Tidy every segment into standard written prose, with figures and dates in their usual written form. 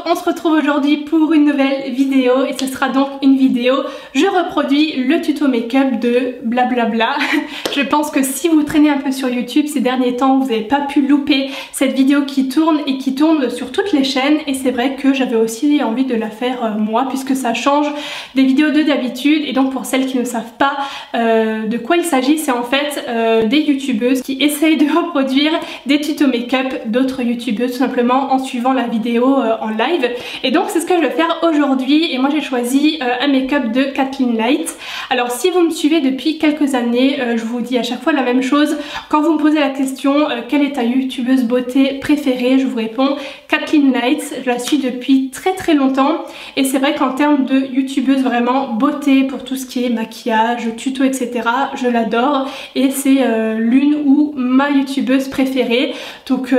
On se retrouve aujourd'hui pour une nouvelle vidéo et ce sera donc une vidéo, je reproduis le tuto make-up de blablabla. Je pense que si vous traînez un peu sur YouTube ces derniers temps, vous n'avez pas pu louper cette vidéo qui tourne et qui tourne sur toutes les chaînes, et c'est vrai que j'avais aussi envie de la faire moi puisque ça change des vidéos de d'habitude. Et donc pour celles qui ne savent pas de quoi il s'agit, c'est en fait des youtubeuses qui essayent de reproduire des tutos make-up d'autres youtubeuses tout simplement en suivant la vidéo en live. Et donc c'est ce que je vais faire aujourd'hui, et moi j'ai choisi un make-up de Kathleen Light. Alors si vous me suivez depuis quelques années, je vous dis à chaque fois la même chose. Quand vous me posez la question quelle est ta youtubeuse beauté préférée, je vous réponds Kathleen Light. Je la suis depuis très longtemps, et c'est vrai qu'en termes de youtubeuse vraiment beauté pour tout ce qui est maquillage, tuto, etc., je l'adore, et c'est l'une ou ma youtubeuse préférée. Donc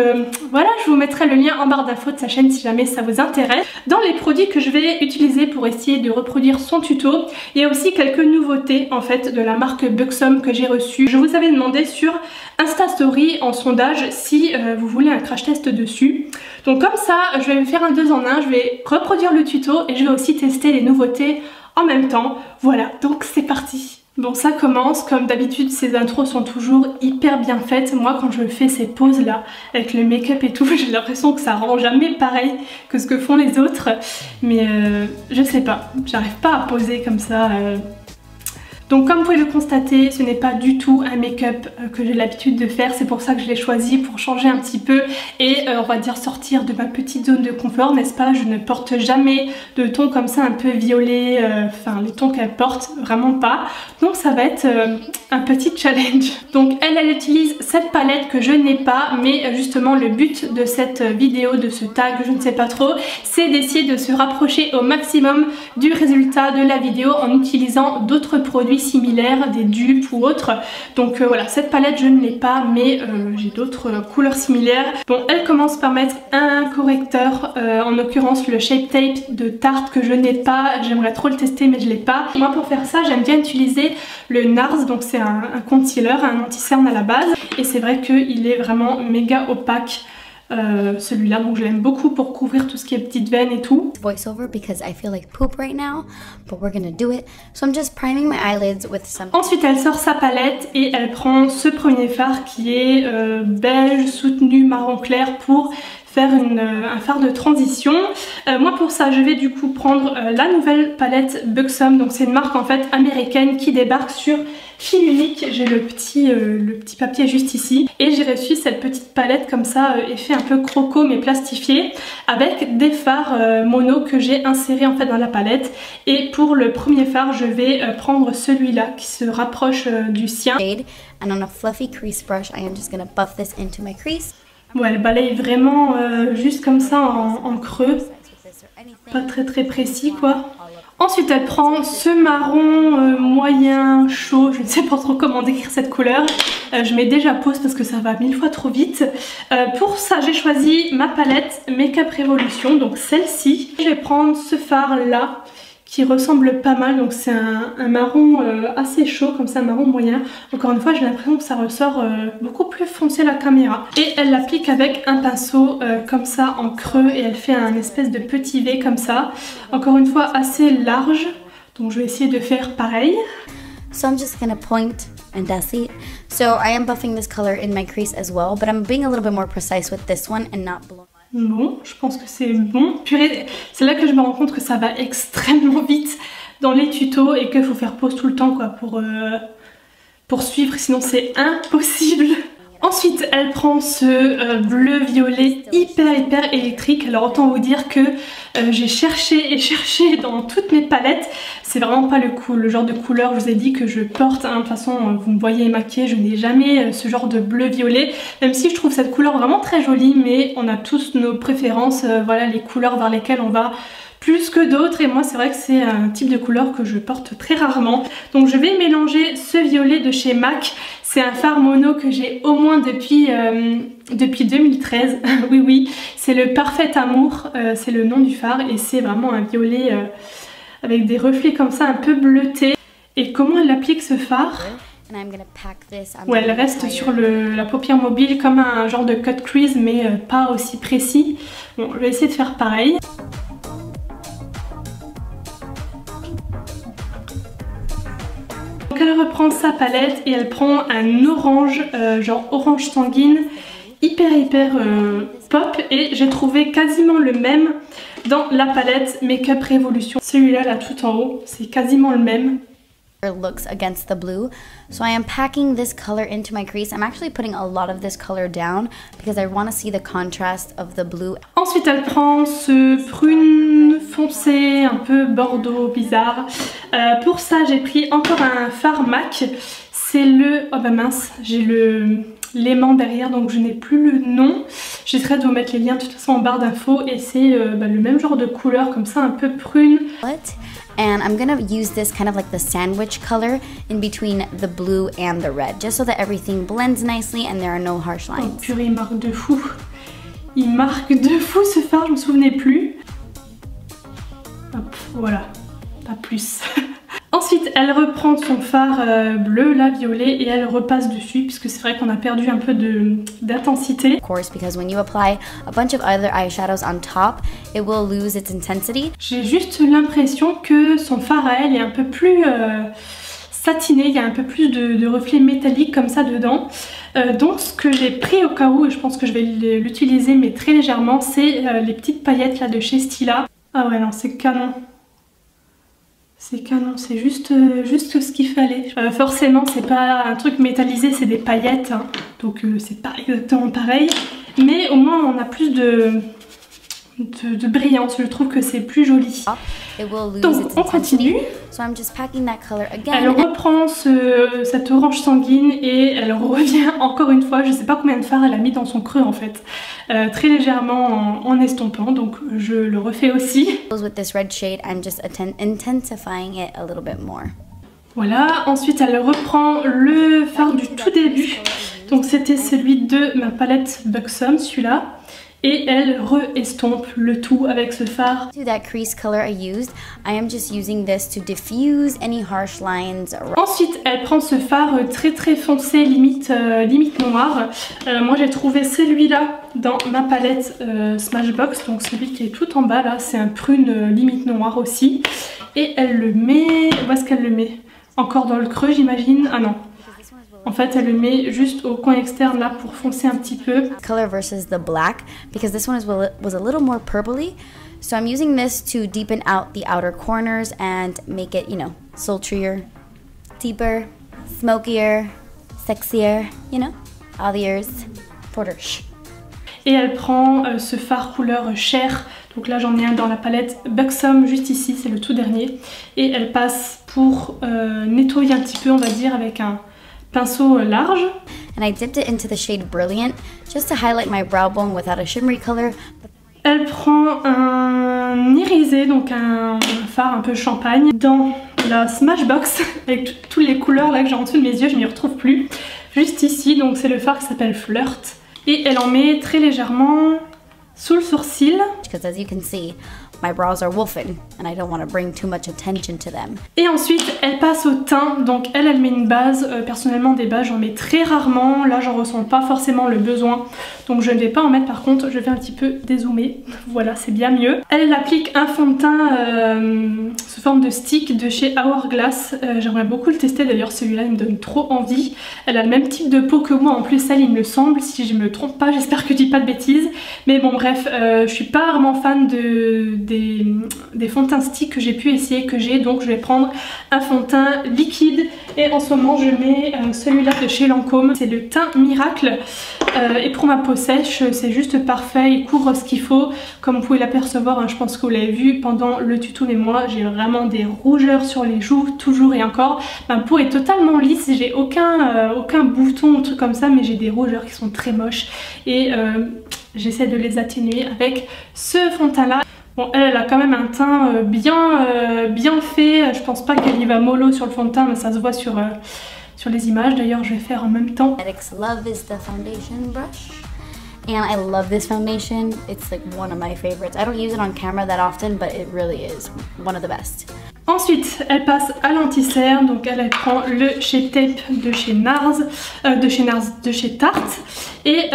voilà, je vous mettrai le lien en barre d'infos de sa chaîne si jamais ça vous intéresse. Dans les produits que je vais utiliser pour essayer de reproduire son tuto, il y a aussi quelques nouveautés en fait de la marque Buxom que j'ai reçue. Je vous avais demandé sur Insta Story en sondage si vous voulez un crash test dessus. Donc comme ça, je vais me faire un 2 en 1, je vais reproduire le tuto et je vais aussi tester les nouveautés en même temps. Voilà, donc c'est parti. Bon, ça commence, comme d'habitude ces intros sont toujours hyper bien faites. Moi quand je fais ces poses là avec le make-up et tout, j'ai l'impression que ça rend jamais pareil que ce que font les autres. Mais je sais pas, j'arrive pas à poser comme ça. Donc comme vous pouvez le constater, ce n'est pas du tout un make-up que j'ai l'habitude de faire, c'est pour ça que je l'ai choisi, pour changer un petit peu et on va dire sortir de ma petite zone de confort, n'est-ce pas? Je ne porte jamais de tons comme ça un peu violet, enfin les tons qu'elle porte, vraiment pas. Donc ça va être un petit challenge. Donc elle utilise cette palette que je n'ai pas, mais justement le but de cette vidéo, de ce tag, je ne sais pas trop, c'est d'essayer de se rapprocher au maximum du résultat de la vidéo en utilisant d'autres produits similaires, des dupes ou autres. Donc voilà, cette palette je ne l'ai pas, mais j'ai d'autres couleurs similaires. Bon, elle commence par mettre un correcteur, en l'occurrence le Shape Tape de Tarte que je n'ai pas. J'aimerais trop le tester mais je l'ai pas. Moi pour faire ça j'aime bien utiliser le NARS, donc c'est un concealer, un anti-cerne à la base, et c'est vrai qu'il est vraiment méga opaque. Celui-là, donc je l'aime beaucoup pour couvrir tout ce qui est petites veines et tout. Voiceover because I feel like poop right now, but we're gonna do it. So I'm just priming my eyelids with some. Ensuite, elle sort sa palette et elle prend ce premier fard qui est beige soutenu marron clair pour faire un fard de transition. Moi pour ça je vais du coup prendre la nouvelle palette Buxom, donc c'est une marque en fait américaine qui débarque sur fil unique. J'ai le petit papier juste ici, et j'ai reçu cette petite palette comme ça, effet un peu croco mais plastifié, avec des fards mono que j'ai insérés en fait dans la palette. Et pour le premier fard je vais prendre celui-là qui se rapproche du sien. And on a fluffy crease brush, I am just gonna buff this into my crease. Bon, elle balaye vraiment juste comme ça en creux, pas très précis quoi. Ensuite elle prend ce marron moyen chaud, je ne sais pas trop comment décrire cette couleur. Je mets déjà pause parce que ça va 1000 fois trop vite. Pour ça j'ai choisi ma palette Make-up Revolution, donc celle-ci. Je vais prendre ce fard là qui ressemble pas mal, donc c'est un marron assez chaud, comme ça, un marron moyen. Encore une fois j'ai l'impression que ça ressort beaucoup plus foncé à la caméra. Et elle l'applique avec un pinceau comme ça en creux, et elle fait un espèce de petit V comme ça, encore une fois assez large, donc je vais essayer de faire pareil. So I'm just gonna point and that's it. So I am buffing this color in my crease as well, but I'm being a little bit more precise with this one and not blowing. Bon, je pense que c'est bon. Purée, c'est là que je me rends compte que ça va extrêmement vite dans les tutos et qu'il faut faire pause tout le temps quoi pour suivre, sinon c'est impossible. Ensuite elle prend ce bleu violet hyper électrique. Alors autant vous dire que j'ai cherché et cherché dans toutes mes palettes, c'est vraiment pas le genre de couleur, je vous ai dit, que je porte, hein. De toute façon vous me voyez maquillée, je n'ai jamais ce genre de bleu violet, même si je trouve cette couleur vraiment très jolie, mais on a tous nos préférences, voilà les couleurs vers lesquelles on va plus que d'autres, et moi c'est vrai que c'est un type de couleur que je porte très rarement. Donc je vais mélanger ce violet de chez MAC, c'est un fard mono que j'ai au moins depuis 2013, oui, c'est le Parfait Amour, c'est le nom du fard, et c'est vraiment un violet avec des reflets comme ça un peu bleutés. Et comment elle applique ce fard? Ouais, elle reste sur la paupière mobile comme un genre de cut crease mais pas aussi précis. Bon, je vais essayer de faire pareil. Donc elle reprend sa palette et elle prend un orange, genre orange sanguine, hyper pop, et j'ai trouvé quasiment le même dans la palette Makeup Revolution. Celui-là là tout en haut, c'est quasiment le même. Looks against the blue, so I am packing this color into my crease. I'm actually putting a lot of this color down because I want to see the contrast of the blue. Ensuite elle prend ce prune foncé un peu bordeaux bizarre. Pour ça j'ai pris encore un fard MAC, c'est le... oh bah mince, j'ai l'aimant derrière donc je n'ai plus le nom. J'essaierai de vous mettre les liens de toute façon en barre d'infos, et c'est le même genre de couleur comme ça un peu prune. And I'm gonna use this kind of like the sandwich color in between the blue and the red, just so that everything blends nicely and there are no harsh lines. Oh purée, il marque de fou. Il marque de fou ce fard, je me souvenais plus. Hop, voilà, pas plus. Ensuite, elle reprend son fard bleu, là, violet, et elle repasse dessus, puisque c'est vrai qu'on a perdu un peu d'intensité. Of course, because when you apply a bunch of other eyeshadows on top, it will lose its intensity. J'ai juste l'impression que son fard à elle est un peu plus satiné, il y a un peu plus de reflets métalliques comme ça dedans. Donc ce que j'ai pris au cas où, et je pense que je vais l'utiliser, mais très légèrement, c'est les petites paillettes là de chez Stila. Ah ouais, non, c'est canon. C'est canon, c'est juste ce qu'il fallait. Forcément, c'est pas un truc métallisé, c'est des paillettes, hein, donc c'est pas exactement pareil. Mais au moins, on a plus de brillance, je trouve que c'est plus joli. Donc on continue. Elle reprend cette orange sanguine et elle revient encore une fois, je sais pas combien de fards elle a mis dans son creux en fait, très légèrement en estompant, donc je le refais aussi. Voilà, ensuite elle reprend le fard du tout début, donc c'était celui de ma palette Buxom, celui-là. Et elle re-estompe le tout avec ce fard. Ensuite, elle prend ce fard très foncé, limite noir. Moi, j'ai trouvé celui-là dans ma palette Smashbox, donc celui qui est tout en bas là, c'est un prune limite noir aussi. Et elle le met... où est-ce qu'elle le met? Encore dans le creux, j'imagine. Ah non. En fait, elle le met juste au coin externe là pour foncer un petit peu. Color versus the black, because this one was a little more purpley. So I'm using this to deepen out the outer corners and make it, you know, sultrier, deeper, smokier, sexier, you know, all the ears, Porter. Et elle prend ce fard couleur chair. Donc là, j'en ai un dans la palette Buxom, juste ici, c'est le tout dernier. Et elle passe pour nettoyer un petit peu, on va dire, avec un pinceau large. And I dipped it into the shade Brilliant just to highlight my brow bone without a shimmery color. Elle prend un irisé, donc un fard un peu champagne, dans la Smashbox avec toutes les couleurs là que j'ai en dessous de mes yeux, je m'y retrouve plus. Juste ici, donc c'est le fard qui s'appelle Flirt. Et elle en met très légèrement sous le sourcil. Because as you can see, my brows are wolfen and I don't want to bring too much attention to them. Et ensuite, elle passe au teint. Donc elle met une base. Personnellement, des bases, j'en mets très rarement. Là, j'en ressens pas forcément le besoin. Donc je ne vais pas en mettre. Par contre, je vais un petit peu dézoomer. Voilà, c'est bien mieux. Elle applique un fond de teint sous forme de stick de chez Hourglass. J'aimerais beaucoup le tester. D'ailleurs, celui-là, il me donne trop envie. Elle a le même type de peau que moi. En plus, elle, il me semble. Si je me trompe pas, j'espère que je dis pas de bêtises. Mais bon, bref, je suis pas vraiment fan des fonds de teint stick que j'ai pu essayer, que j'ai, donc je vais prendre un fond de teint liquide. Et en ce moment je mets celui-là de chez Lancôme, c'est le teint Miracle, et pour ma peau sèche c'est juste parfait, il couvre ce qu'il faut. Comme vous pouvez l'apercevoir, hein, je pense que vous l'avez vu pendant le tuto, mais moi j'ai vraiment des rougeurs sur les joues, toujours et encore. Ma peau est totalement lisse, j'ai aucun bouton ou truc comme ça, mais j'ai des rougeurs qui sont très moches et j'essaie de les atténuer avec ce fond de teint là. Bon, elle a quand même un teint bien fait, je pense pas qu'elle y va mollo sur le fond de teint, mais ça se voit sur les images. D'ailleurs, je vais faire en même temps. Love is the foundation brush. And I love this foundation. It's like one of my favorites. I don't use it on camera that often, but it really is one of the best. Ensuite, elle passe à l'anti-cerne, donc elle prend le Shape Tape de chez Nars, de chez Tarte. Et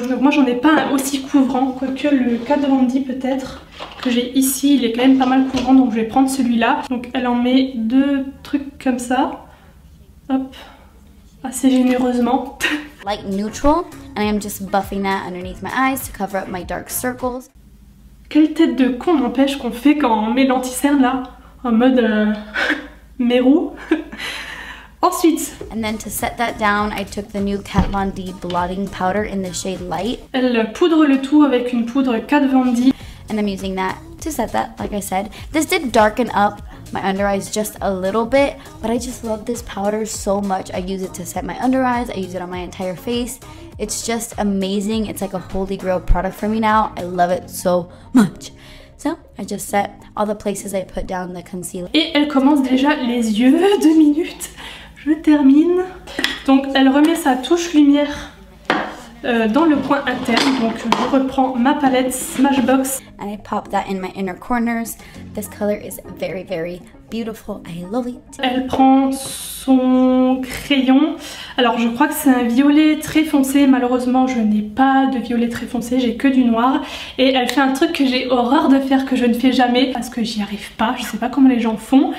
donc moi j'en ai pas un aussi couvrant, quoique le Kat Von D peut-être que j'ai ici, il est quand même pas mal couvrant, donc je vais prendre celui-là. Donc elle en met 2 trucs comme ça, hop, assez généreusement. Light neutral, and I am just buffing that underneath my eyes to cover up my dark circles. Quelle tête de con n'empêche qu'on fait quand on met l'anti-cerne là, en mode mérou. Ensuite, and then to set that down, I took the new Kat Von D blotting powder in the shade Light. Elle poudre le tout avec une poudre Kat Von D. And I'm using that to set that, like I said. This did darken up my under eyes just a little bit, but I just love this powder so much. I use it to set my under eyes, I use it on my entire face. It's just amazing. It's like a holy grail product for me now. I love it so much. So I just set all the places I put down the concealer. Et elle commence déjà les yeux, 2 minutes. Je termine. Donc elle remet sa touche lumière dans le coin interne. Donc je reprends ma palette Smashbox. And I pop that in my inner corners. This color is very, very beautiful. I love it. Elle prend son crayon. Alors je crois que c'est un violet très foncé. Malheureusement je n'ai pas de violet très foncé, j'ai que du noir. Et elle fait un truc que j'ai horreur de faire, que je ne fais jamais parce que j'y arrive pas. Je sais pas comment les gens font.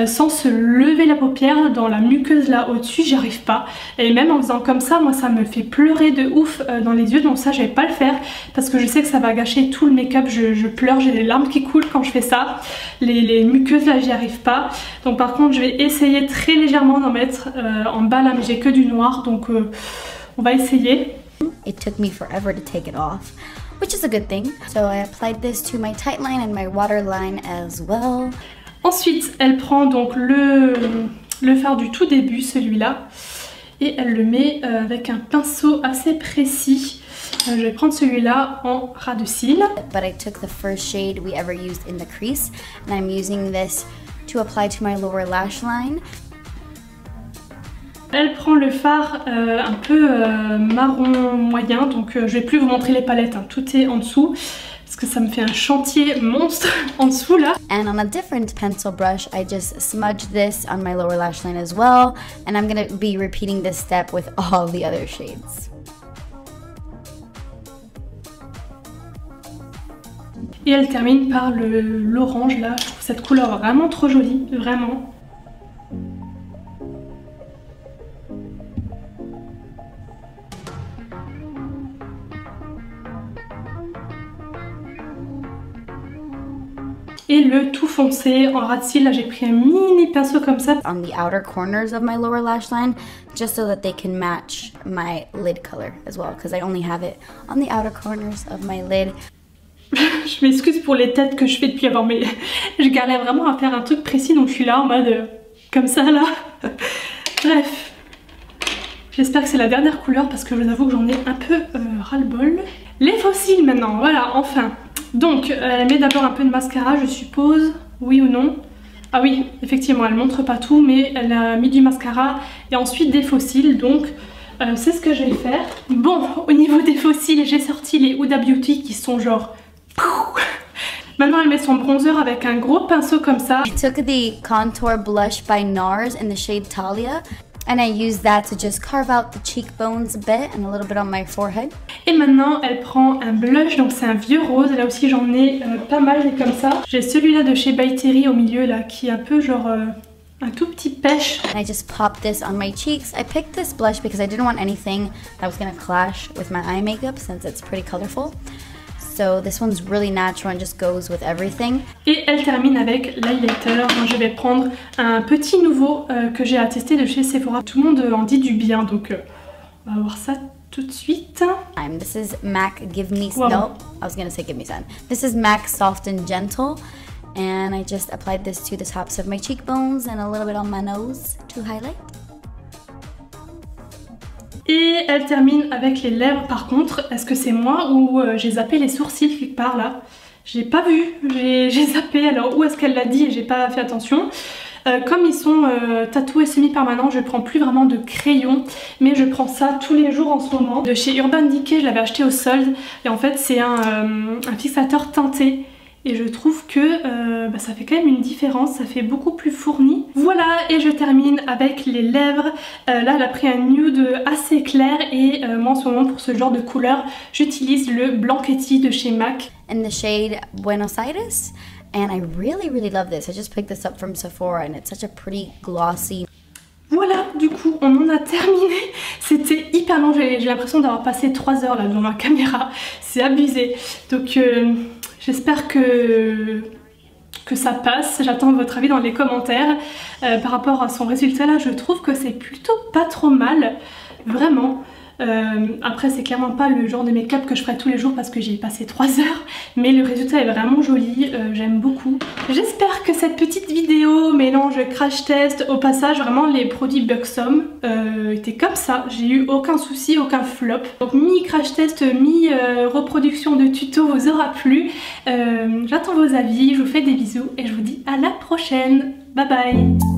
Sans se lever la paupière dans la muqueuse là au-dessus, j'y arrive pas. Et même en faisant comme ça, moi ça me fait pleurer de ouf dans les yeux, donc ça je vais pas le faire parce que je sais que ça va gâcher tout le make-up. Je pleure, j'ai des larmes qui coulent quand je fais ça. Les muqueuses là, j'y arrive pas. Donc par contre je vais essayer très légèrement d'en mettre en bas là, mais j'ai que du noir, donc on va essayer. It took me forever to take it off, which is a good thing. So I applied this to my tight line and my waterline as well. Ensuite, elle prend donc le fard du tout début, celui-là, et elle le met avec un pinceau assez précis. Je vais prendre celui-là en ras de cils. But I took the first shade we ever used in the crease, and I'm using this to apply to my lower lash line. Elle prend le fard un peu marron moyen, donc je vais plus vous montrer les palettes, hein, tout est en dessous. Parce que ça me fait un chantier monstre en dessous là. And on a different pencil brush, I just smudged this on my lower lash line as well. And I'm gonna be repeating this step with all the other shades. Et elle termine par l'orange là. Je trouve cette couleur vraiment trop jolie, vraiment. Et le tout foncé en ras de cils, là j'ai pris un mini pinceau comme ça. On the outer corners of my lower lash line, just so that they can match my lid color as well, because I only have it on the outer corners of my lid. Je m'excuse pour les têtes que je fais depuis avant, mais je galère vraiment à faire un truc précis, donc je suis là en mode comme ça là. Bref, j'espère que c'est la dernière couleur parce que je vous avoue que j'en ai un peu ras-le-bol. Les faux cils maintenant, voilà, enfin. Donc elle met d'abord un peu de mascara, je suppose, oui ou non? Ah oui, effectivement, elle montre pas tout, mais elle a mis du mascara et ensuite des faux cils, donc c'est ce que je vais faire. Bon, au niveau des faux cils, j'ai sorti les Huda Beauty qui sont genre... Maintenant elle met son bronzer avec un gros pinceau comme ça. I took the contour blush by NARS in the shade Talia, and I used that to just carve out the cheekbones a bit and a little bit on my forehead. Et maintenant elle prend un blush, donc c'est un vieux rose, là aussi j'en ai pas mal des comme ça. J'ai celui-là de chez By Terry au milieu là qui est un peu genre un tout petit pêche. And I just popped this on my cheeks. I picked this blush because I didn't want anything that was gonna clash with my eye makeup since it's pretty colorful. So this one's really natural and just goes with everything. Et elle termine avec l'highlighter. Moi je vais prendre un petit nouveau que j'ai à tester de chez Sephora. Tout le monde en dit du bien, donc on va voir ça tout de suite. This is MAC Give Me... Wow. No, I was gonna say Give Me Sun. This is MAC Soft and Gentle. And I just applied this to the tops of my cheekbones and a little bit on my nose to highlight. Et elle termine avec les lèvres par contre. Est-ce que c'est moi ou j'ai zappé les sourcils quelque part là? J'ai pas vu, j'ai zappé. Alors où est-ce qu'elle l'a dit et j'ai pas fait attention. Comme ils sont tatoués semi-permanents, je prends plus vraiment de crayon, mais je prends ça tous les jours en ce moment. De chez Urban Decay, je l'avais acheté au solde et en fait c'est un fixateur teinté. et je trouve que ça fait quand même une différence, ça fait beaucoup plus fourni. Voilà, et je termine avec les lèvres. Là elle a pris un nude assez clair et moi en ce moment pour ce genre de couleur j'utilise le Blanchetti de chez MAC. In the shade Buenos Aires, and I really love this. I just picked this up from Sephora and it's such a pretty glossy. Voilà, du coup on en a terminé. C'était hyper long, j'ai l'impression d'avoir passé 3 heures là devant ma caméra, c'est abusé. Donc j'espère que ça passe, j'attends votre avis dans les commentaires. Par rapport à son résultat là, je trouve que c'est plutôt pas trop mal, vraiment. Après c'est clairement pas le genre de make-up que je ferai tous les jours parce que j'y ai passé 3 heures, mais le résultat est vraiment joli, j'aime beaucoup. J'espère que cette petite vidéo mélange crash test, au passage vraiment les produits Buxom étaient comme ça, j'ai eu aucun souci, aucun flop. Donc mi crash test, mi reproduction de tuto vous aura plu. J'attends vos avis, je vous fais des bisous et je vous dis à la prochaine, bye bye.